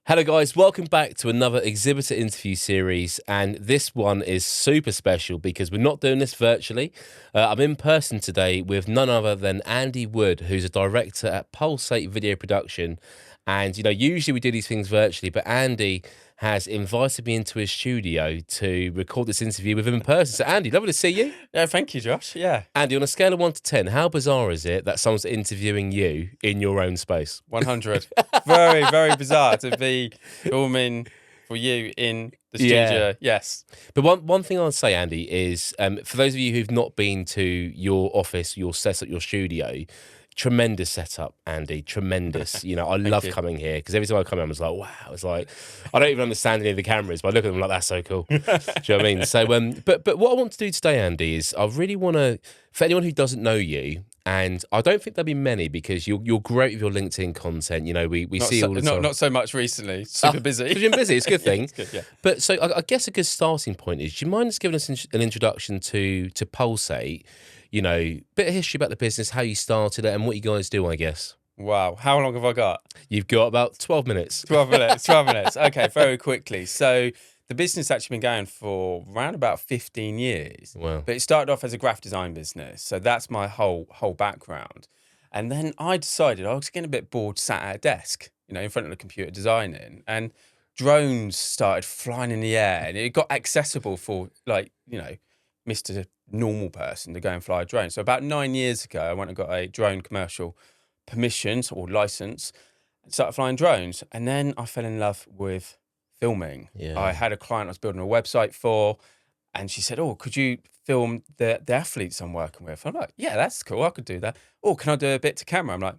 Hello guys, welcome back to another exhibitor interview series, and this one is super special because we're not doing this virtually. I'm in person today with none other than Andy Wood, who's a director at Pulse8 Video Production. And usually we do these things virtually, but Andy has invited me into his studio to record this interview with him in person. So Andy, lovely to see you. Yeah, thank you, Josh. Yeah. Andy, on a scale of 1 to 10, how bizarre is it that someone's interviewing you in your own space? 100. Very, very bizarre to be filming for you in the studio. Yeah. Yes. But one thing I'll say, Andy, is for those of you who've not been to your office, your setup, your studio, tremendous setup, Andy. Tremendous. I love coming here because every time I come in, I'm just like, wow. It's like I don't even understand any of the cameras, but I look at them like that's so cool. Do you know what I mean? So, but what I want to do today, Andy, is I really want to, for anyone who doesn't know you, and I don't think there'll be many because you're great with your LinkedIn content. We see all the time. Not so much recently. Super busy. You've been busy. It's a good thing. It's good, yeah. But so I guess a good starting point is, do you mind just giving us an introduction to Pulse8? Bit of history about the business, how you started it, and what you guys do, I guess. Wow. How long have I got? You've got about 12 minutes. 12 minutes. 12 minutes. Okay, very quickly. So the business actually been going for around about 15 years. Wow. But it started off as a graphic design business. So that's my whole background. And then I decided I was getting a bit bored sat at a desk, in front of the computer designing. And drones started flying in the air. And it got accessible for, Mr. Normal person to go and fly a drone. So about 9 years ago, I went and got a drone commercial permissions or license and started flying drones. And then I fell in love with filming. Yeah. I had a client I was building a website for, and she said, "Oh, could you film the athletes I'm working with?" I'm like, "Yeah, that's cool. I could do that." "Oh, can I do a bit to camera?" I'm like,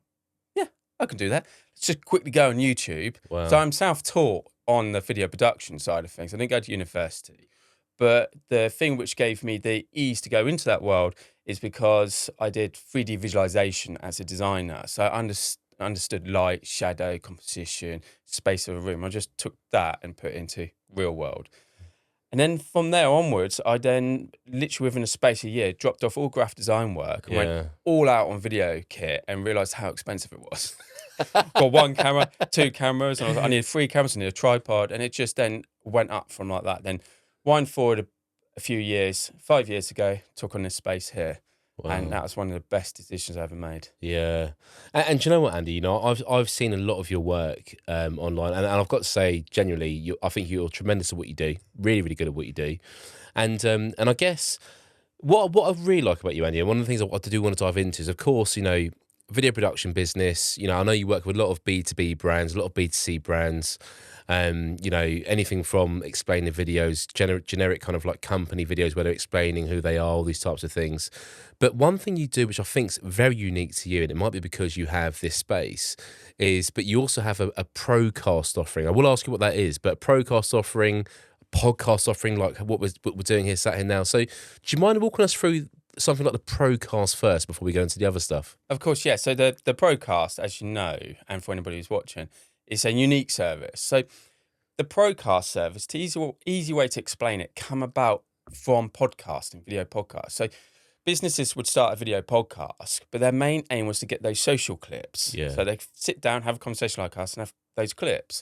"Yeah, I can do that." Let's just quickly go on YouTube. Wow. So I'm self-taught on the video production side of things. I didn't go to university. But the thing which gave me the ease to go into that world is because I did 3D visualization as a designer. So I understood light, shadow, composition, space of a room. I just took that and put it into real world. And then from there onwards, I then literally within a space of a year dropped off all graphic design work and went all out on video kit and realized how expensive it was. Got one camera, two cameras, and I needed 3 cameras, I needed a tripod, and it just then went up from like that. Then wind forward a few years, 5 years ago, took on this space here. Wow. And that was one of the best decisions I ever made. Yeah. And do you know what, Andy? I've seen a lot of your work online, and I've got to say, genuinely, I think you're tremendous at what you do. Really, really good at what you do. And I guess what I really like about you, Andy, and one of the things I do want to dive into is, of course, video production business. I know you work with a lot of B2B brands, a lot of B2C brands. Anything from explaining videos, generic kind of like company videos where they're explaining who they are, all these types of things. But one thing you do, which I think is very unique to you, and it might be because you have this space, but you also have a procast offering. I will ask you what that is, but a procast offering, a podcast offering, like what we're doing here, sat here now. So do you mind walking us through something like the procast first before we go into the other stuff? Of course, yeah. So the procast, as you know, and for anybody who's watching, it's a unique service. So the procast service, the easy way to explain it, come about from podcasting, video podcasts. So businesses would start a video podcast, but their main aim was to get those social clips. Yeah. So they sit down, have a conversation like us, and have those clips.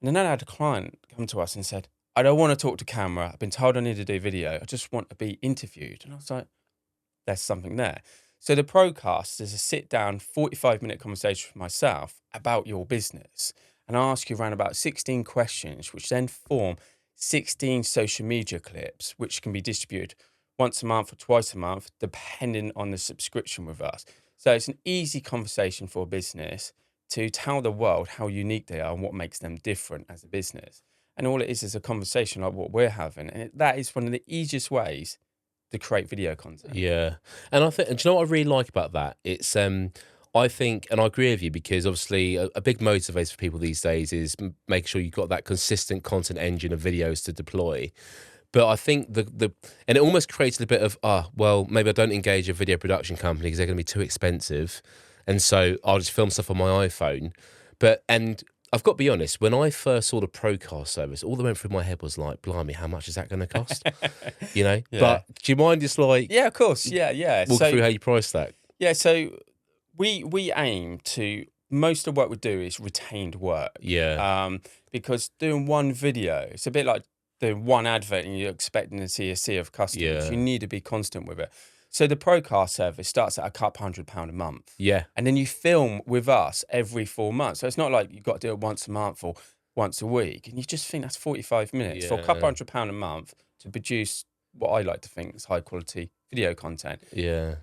And then I had a client come to us and said, "I don't want to talk to camera. I've been told I need to do video. I just want to be interviewed." And I was like, there's something there. So the procast is a sit-down 45-minute conversation with myself about your business. And I ask you around about 16 questions, which then form 16 social media clips, which can be distributed once a month or twice a month, depending on the subscription with us. So it's an easy conversation for a business to tell the world how unique they are and what makes them different as a business. And all it is a conversation like what we're having. And that is one of the easiest ways to create video content. Yeah. And do you know what I really like about that? It's, I think, and I agree with you, because obviously a big motivator for people these days is making sure you've got that consistent content engine of videos to deploy. But I think and it almost creates a bit of, well, maybe I don't engage a video production company because they're going to be too expensive. And so I'll just film stuff on my iPhone. And I've got to be honest, when I first saw the Procast service, all that went through my head was like, blimey, how much is that going to cost? Yeah. But do you mind just like... Yeah, of course. Yeah. Walk through how you price that. Yeah, so we aim to most of what we do is retained work. Yeah. Because doing one video, it's a bit like doing one advert and you're expecting to see a sea of customers. Yeah. You need to be constant with it. So the Procast service starts at £200 a month. Yeah. And then you film with us every 4 months. So it's not like you've got to do it once a month or once a week. And you just think that's 45 minutes for £200 a month to produce what I like to think is high quality video content. Yeah.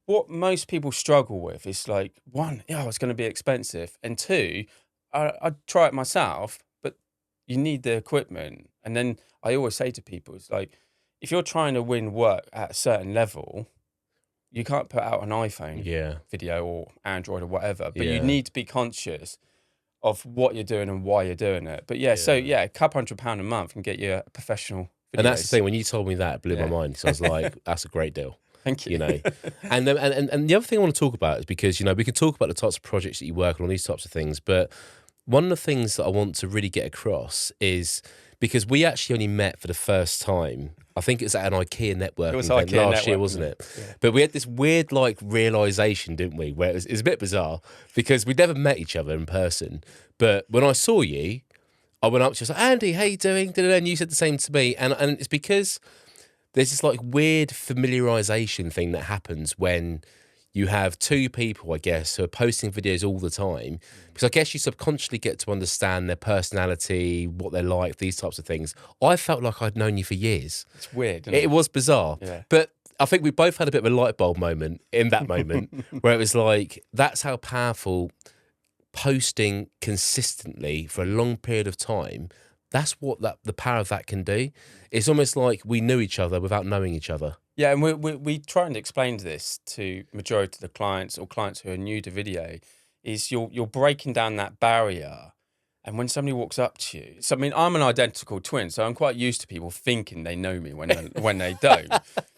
What most people struggle with is like, one, it's going to be expensive. And two, I'd try it myself, but you need the equipment. And then I always say to people, it's like, if you're trying to win work at a certain level, you can't put out an iPhone video or Android or whatever, but you need to be conscious of what you're doing and why you're doing it. But so £200 a month can get you a professional video. And that's the thing, when you told me that, it blew my mind. So I was like, that's a great deal. Thank you. You know, and the other thing I want to talk about is because, you know, we can talk about the types of projects that you work on, these types of things, but one of the things that I want to really get across is because we actually only met for the first time. I think it was at an IKEA networking event last year, wasn't it? Yeah. But we had this weird like realization, didn't we? Where it was a bit bizarre because we'd never met each other in person. But when I saw you, I went up to you, I was like, Andy, how you doing? And you said the same to me. And it's because there's this like weird familiarization thing that happens when you have two people, I guess, who are posting videos all the time, because I guess you subconsciously get to understand their personality, what they're like, these types of things. I felt like I'd known you for years. It's weird, isn't it? It was bizarre. Yeah. But I think we both had a bit of a light bulb moment in that moment where it was like, that's how powerful posting consistently for a long period of time, that's what the power of that can do. It's almost like we knew each other without knowing each other. Yeah, and we try and explain this to majority of the clients or clients who are new to video, is you're breaking down that barrier. And when somebody walks up to you, so I mean, I'm an identical twin, so I'm quite used to people thinking they know me when they don't.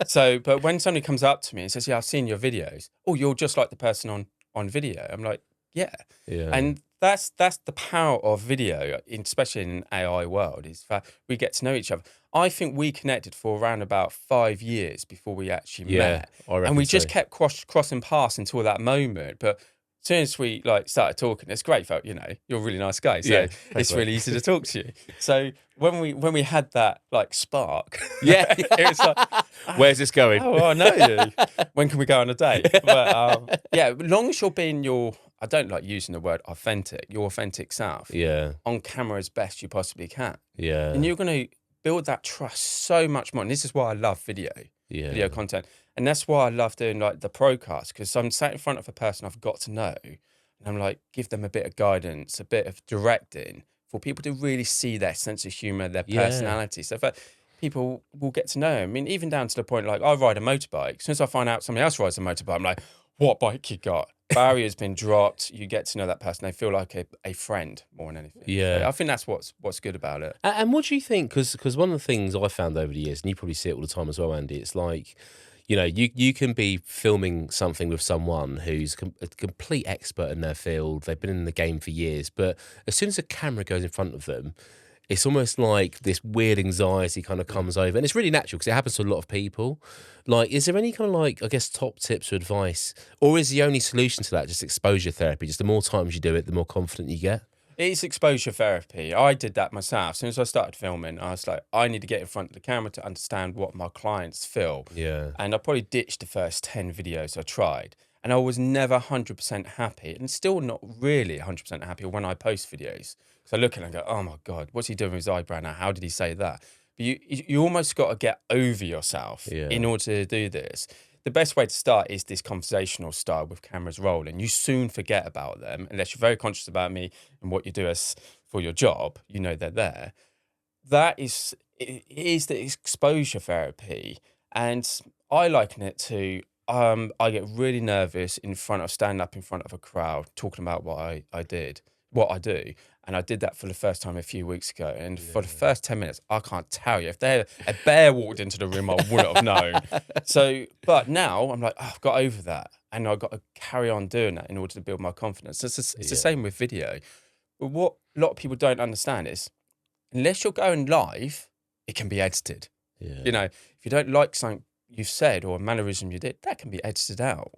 So, but when somebody comes up to me and says, "Yeah, I've seen your videos. Oh, you're just like the person on video." I'm like, yeah. And that's the power of video, especially in an AI world, is that we get to know each other. I think we connected for around about 5 years before we actually met. And we just kept crossing paths until that moment. But as soon as we like started talking, it's great, felt, you know, you're a really nice guy, so it's really easy to talk to you. So when we had that like spark, it was like, where's this going? Oh, I know you. When can we go on a date? But as long as you're being I don't like using the word authentic, your authentic self. On camera as best you possibly can. And you're going to build that trust so much more. And this is why I love video content. And that's why I love doing like the Procast, because I'm sat in front of a person I've got to know, and I'm like, give them a bit of guidance, a bit of directing for people to really see their sense of humor, their personality. So that people will get to know. I mean, even down to the point, like, I ride a motorbike. As soon as I find out somebody else rides a motorbike, I'm like, what bike you got? Barrier's been dropped. You get to know that person. They feel like a friend more than anything. So I think that's what's good about it. And what do you think? Because one of the things I found over the years, and you probably see it all the time as well, Andy, it's like, you know, you can be filming something with someone who's a complete expert in their field. They've been in the game for years. But as soon as a camera goes in front of them, it's almost like this weird anxiety kind of comes over. And it's really natural because it happens to a lot of people. Like, is there any kind of like, I guess, top tips or advice? Or is the only solution to that just exposure therapy? Just the more times you do it, the more confident you get? It's exposure therapy. I did that myself. As soon as I started filming, I was like, I need to get in front of the camera to understand what my clients feel. And I probably ditched the first 10 videos I tried. And I was never 100% happy, and still not really 100% happy when I post videos. So I look at it and go, oh my God, what's he doing with his eyebrow now? How did he say that? But you almost got to get over yourself in order to do this. The best way to start is this conversational style with cameras rolling. You soon forget about them, unless you're very conscious about me and what you do for your job. You know they're there. It is the exposure therapy. And I liken it to, I get really nervous standing up in front of a crowd, talking about what I do. And I did that for the first time a few weeks ago. And for the first 10 minutes, I can't tell you. If a bear walked into the room, I wouldn't have known. But now I'm like, I've got over that. And I've got to carry on doing that in order to build my confidence. It's the same with video. But what a lot of people don't understand is, unless you're going live, it can be edited. You know, if you don't like something you've said or a mannerism you did, that can be edited out.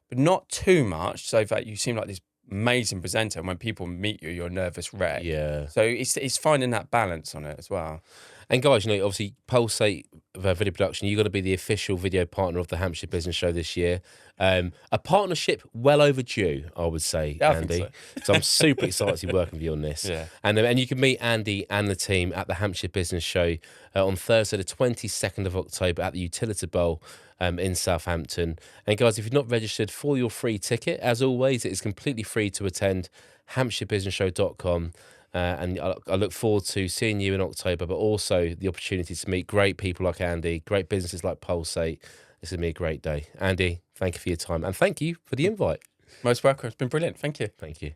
But not too much so that you seem like this amazing presenter, and when people meet you, you're a nervous wreck. Yeah. So it's finding that balance on it as well. And guys, you know, obviously Pulse8 Video Production, you're going to be the official video partner of the Hampshire Business Show this year. A partnership well overdue, I would say, Yeah, I Andy. think So I'm super excited to be working with you on this. Yeah. And you can meet Andy and the team at the Hampshire Business Show on Thursday, the 22nd of October at the Utilita Bowl in Southampton. And guys, if you've not registered for your free ticket, as always, it is completely free to attend, hampshirebusinessshow.com. And I look forward to seeing you in October, but also the opportunity to meet great people like Andy, great businesses like Pulse8. This is going to be a great day. Andy, thank you for your time, and thank you for the invite. Most welcome. It's been brilliant. Thank you. Thank you.